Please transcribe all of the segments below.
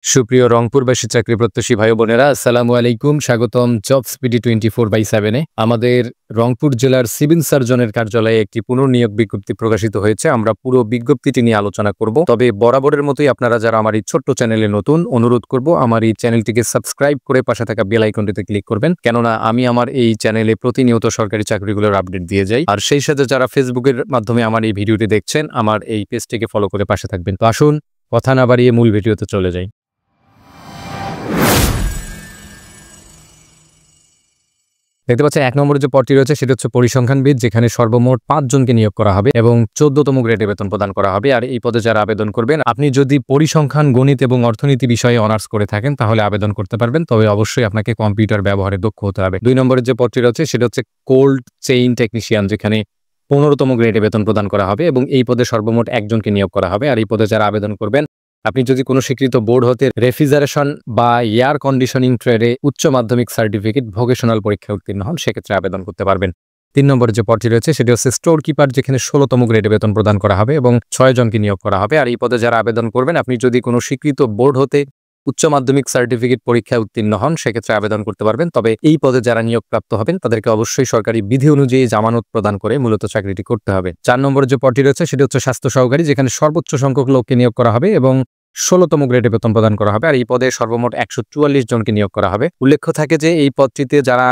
সুপ্রিয় রংপুরবাসী চাকরি প্রত্যাশী ভাই বোনেরা, আসসালামু আলাইকুম। স্বাগতম জবসপিডি 24/7-এ। আমাদের রংপুর জেলার সিভিল সার্জনের কার্যালয়ে একটি পুনর্নিয়োগ বিজ্ঞপ্তি প্রকাশিত হয়েছে। আমরা পুরো বিজ্ঞপ্তিটি নিয়ে আলোচনা করব। তবে বরাবরের মতোই আপনারা যারা আমার এই ছোট্ট চ্যানেলে নতুন, অনুরোধ করব আমার এই চ্যানেলটিকে সাবস্ক্রাইব করে পাশে থাকা বেল আইকনটিতে ক্লিক করবেন, কেননা আমি আমার এই চ্যানেলে প্রতিনিয়ত সরকারি চাকরিগুলোর আপডেট দিয়ে যাই। আর সেই সাথে যারা ফেসবুকের মাধ্যমে আমার এই ভিডিওটি দেখছেন, আমার এই পেজটিকে ফলো করে পাশে থাকবেন। তো আসুন কথা না বাড়িয়ে মূল ভিডিওতে চলে যাই। দেখতে পাচ্ছেন 1 নম্বরে যে পদটি রয়েছে সেটা হচ্ছে পরিসংখ্যানবিদ, যেখানে সর্বমোট 5 জনকে নিয়োগ করা হবে এবং 14তম গ্রেডে বেতন প্রদান করা হবে। আর এই পদে যারা আবেদন করবেন, আপনি যদি পরিসংখ্যান, গণিত এবং অর্থনীতি বিষয়ে অনার্স করে থাকেন তাহলে আবেদন করতে পারবেন। তবে অবশ্যই আপনাকে কম্পিউটার ব্যবহারে দক্ষ হতে হবে। 2 নম্বরের যে পদটি রয়েছে সেটা হচ্ছে কোল্ড চেইন টেকনিশিয়ান, যেখানে 15তম গ্রেডে বেতন প্রদান করা হবে এবং এই পদে সর্বমোট 1 জনকে নিয়োগ করা হবে। আর এই পদে যারা আবেদন করবেন, আপনি যদি কোনো স্বীকৃত বোর্ড হতে রেফ্রিজারেশন বা এয়ার কন্ডিশনিং ট্রেডে উচ্চ মাধ্যমিক সার্টিফিকেট, ভোকেশনাল পরীক্ষায় উত্তীর্ণ হন, সেক্ষেত্রে আবেদন করতে পারবেন। 3 নম্বরের যে পদটি রয়েছে সেটি হচ্ছে স্টোর কিপার, যেখানে 16তম গ্রেডে বেতন প্রদান করা হবে এবং 6 জনকে নিয়োগ করা হবে। আর এই পদে যারা আবেদন করবেন, আপনি যদি কোনো স্বীকৃত বোর্ড হতে উচ্চ মাধ্যমিক সার্টিফিকেট পরীক্ষায় উত্তীর্ণ হন, সেক্ষেত্রে আবেদন করতে পারবেন। তবে এই পদে যারা নিয়োগপ্রাপ্ত হবেন তাদেরকে অবশ্যই সরকারি বিধি অনুযায়ী জামানত প্রদান করে মূলত চাকরিটি করতে হবে। 4 নম্বরের যে পদটি রয়েছে সেটি হচ্ছে স্বাস্থ্য সহকারী, যেখানে সর্বোচ্চ সংখ্যক লোককে নিয়োগ করা হবে এবং 16তম গ্রেডে বেতন প্রদান করা হবে। আর এই পদে সর্বমোট 144 জনকে নিয়োগ করা হবে। উল্লেখ্য থাকে যে এই পদটিতে যারা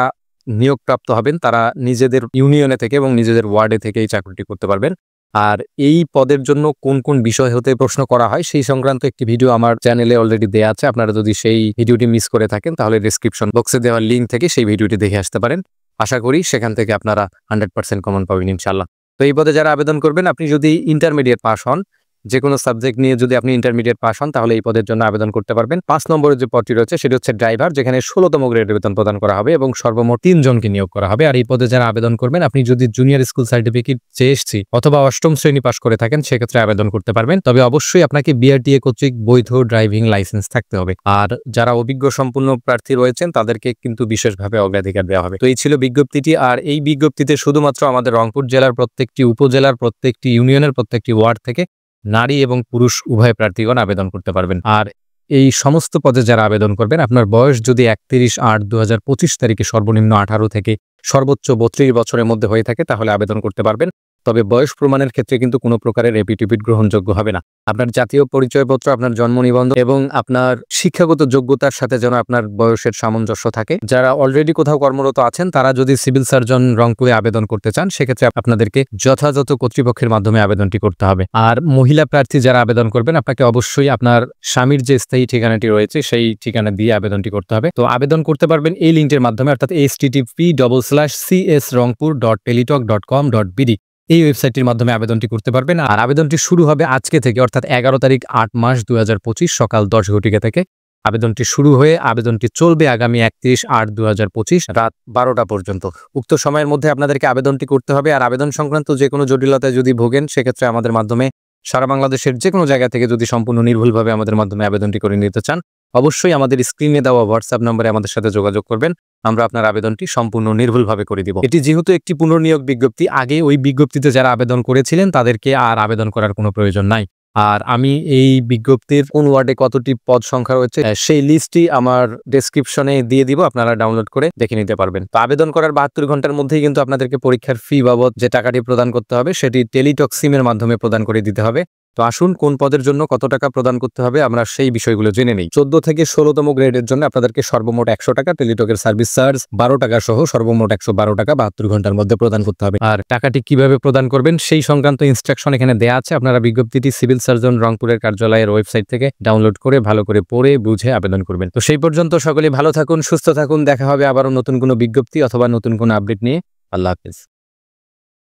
নিয়োগপ্রাপ্ত হবেন তারা নিজেদের ইউনিয়নে থেকে এবং নিজেদের ওয়ার্ডে থেকে এই চাকরিটি করতে পারবেন। আর এই পদের জন্য কোন কোন বিষয় হতে প্রশ্ন করা হয় সেই সংক্রান্ত একটি ভিডিও আমার চ্যানেলে অলরেডি দেওয়া আছে। আপনারা যদি সেই ভিডিওটি মিস করে থাকেন তাহলে ডেসক্রিপশন বক্সে দেওয়া লিঙ্ক থেকে সেই ভিডিওটি দেখে আসতে পারেন। আশা করি সেখান থেকে আপনারা 100% কমন পাবেন ইনশাল্লাহ। তো এই পদে যারা আবেদন করবেন, আপনি যদি ইন্টারমিডিয়েট পাস হন, যে কোনো সাবজেক্ট নিয়ে যদি আপনি ইন্টারমিডিয়েট পাস হন তাহলে এই পদের জন্য আবেদন করতে পারবেন। 5 নম্বরের যে পদটি রয়েছে সেটি হচ্ছে ড্রাইভার, যেখানে 16তম গ্রেডের বেতন প্রদান করা হবে এবং সর্বমোট 3 জনকে নিয়োগ করা হবে। আর এই পদে যারা আবেদন করবেন, আপনি যদি জুনিয়র স্কুল সার্টিফিকেট, জেএসসি অথবা 8ম শ্রেণী পাস করে থাকেন, সেক্ষেত্রে আবেদন করতে পারবেন। তবে অবশ্যই আপনাকে বিআরটিএ কর্তৃক বৈধ ড্রাইভিং লাইসেন্স থাকতে হবে। আর যারা অভিজ্ঞ সম্পূর্ণ প্রার্থী রয়েছেন তাদেরকে কিন্তু বিশেষভাবে অগ্রাধিকার দেওয়া হবে। তো এই ছিল বিজ্ঞপ্তিটি। আর এই বিজ্ঞপ্তিতে শুধুমাত্র আমাদের রংপুর জেলার প্রত্যেকটি উপজেলার প্রত্যেকটি ইউনিয়নের প্রত্যেকটি ওয়ার্ড থেকে নারী এবং পুরুষ উভয় প্রার্থীগণ আবেদন করতে পারবেন। আর এই সমস্ত পদে যারা আবেদন করবেন, আপনার বয়স যদি 31/8/2025 তারিখে সর্বনিম্ন 18 থেকে সর্বোচ্চ 32 বছরের মধ্যে হয়ে থাকে তাহলে আবেদন করতে পারবেন। তবে বয়স প্রমাণের ক্ষেত্রে কিন্তু কোনো প্রকারের এফিডেভিট গ্রহণযোগ্য হবে না। আপনার জাতীয় পরিচয়পত্র, আপনার জন্ম নিবন্ধন এবং আপনার শিক্ষাগত যোগ্যতার সাথে যেন আপনার বয়সের সামঞ্জস্য থাকে। যারা অলরেডি কোথাও কর্মরত আছেন তারা যদি সিভিল সার্জন রংপুরে আবেদন করতে চান, সেক্ষেত্রে আপনাদেরকে যথাযথ কর্তৃপক্ষের মাধ্যমে আবেদনটি করতে হবে। আর মহিলা প্রার্থী যারা আবেদন করবেন, আপনাকে অবশ্যই আপনার স্বামীর যে স্থায়ী ঠিকানাটি রয়েছে সেই ঠিকানা দিয়ে আবেদনটি করতে হবে। তো আবেদন করতে পারবেন এই লিঙ্কের মাধ্যমে, অর্থাৎ http://csrongpur.teletalk.com.bd এই ওয়েবসাইটটির মাধ্যমে আবেদনটি করতে পারবেন। আর আবেদনটি শুরু হবে আজকে থেকে, অর্থাৎ 11 তারিখ 8 মাস 2025 সকাল 10 ঘটিকা থেকে আবেদনটি শুরু হয়ে আবেদনটি চলবে আগামী 31/8/2025 রাত 12টা পর্যন্ত। উক্ত সময়ের মধ্যে আপনাদেরকে আবেদনটি করতে হবে। আর আবেদন সংক্রান্ত যে কোনো জটিলতায় যদি ভোগেন, সেক্ষেত্রে আমাদের মাধ্যমে সারা বাংলাদেশের যে কোনো জায়গা থেকে যদি সম্পূর্ণ নির্ভুলভাবে আমাদের মাধ্যমে আবেদনটি করে নিতে চান, অবশ্যই আমাদের স্ক্রিনে দেওয়া হোয়াটসঅ্যাপ নম্বরে আমাদের সাথে যোগাযোগ করবেন। আমরা আপনার আবেদনটি সম্পূর্ণ নির্ভুলভাবে করে দিব। এটি যেহেতু একটি পুনর্নিয়োগ বিজ্ঞপ্তি, আগে ওই বিজ্ঞপ্তিতে যারা আবেদন করেছিলেন তাদেরকে আর আবেদন করার কোনো প্রয়োজন নাই। আর আমি এই বিজ্ঞপ্তির কোন ওয়ার্ডে কতটি পদ সংখ্যা রয়েছে সেই লিস্টটি আমার ডেসক্রিপশনে দিয়ে দিব, আপনারা ডাউনলোড করে দেখে নিতে পারবেন। তো আবেদন করার 72 ঘন্টার মধ্যেই কিন্তু আপনাদেরকে পরীক্ষার ফি বাবদ যে টাকাটি প্রদান করতে হবে সেটি টেলিটক সিমের মাধ্যমে প্রদান করে দিতে হবে। তো আসুন কোন পদের জন্য কত টাকা প্রদান করতে হবে আমরা সেই বিষয়গুলো জেনে নেই। 14 থেকে 16তম গ্রেডের জন্য আপনাদেরকে সর্বমোট 100 টাকা, টেলিটকের সার্ভিস চার্জ 12 টাকা সহ সর্বমোট 112 টাকা 72 ঘন্টার মধ্যে প্রদান করতে হবে। আর টাকাটি কিভাবে প্রদান করবেন সেই সংক্রান্ত ইনস্ট্রাকশন এখানে দেওয়া আছে। আপনারা বিজ্ঞপ্তিটি সিভিল সার্জন রংপুরের কার্যালয়ের ওয়েবসাইট থেকে ডাউনলোড করে ভালো করে পড়ে বুঝে আবেদন করবেন। তো সেই পর্যন্ত সকলে ভালো থাকুন, সুস্থ থাকুন। দেখা হবে আবারও নতুন কোনো বিজ্ঞপ্তি অথবা নতুন কোনো আপডেট নিয়ে। আল্লাহ হাফেজ।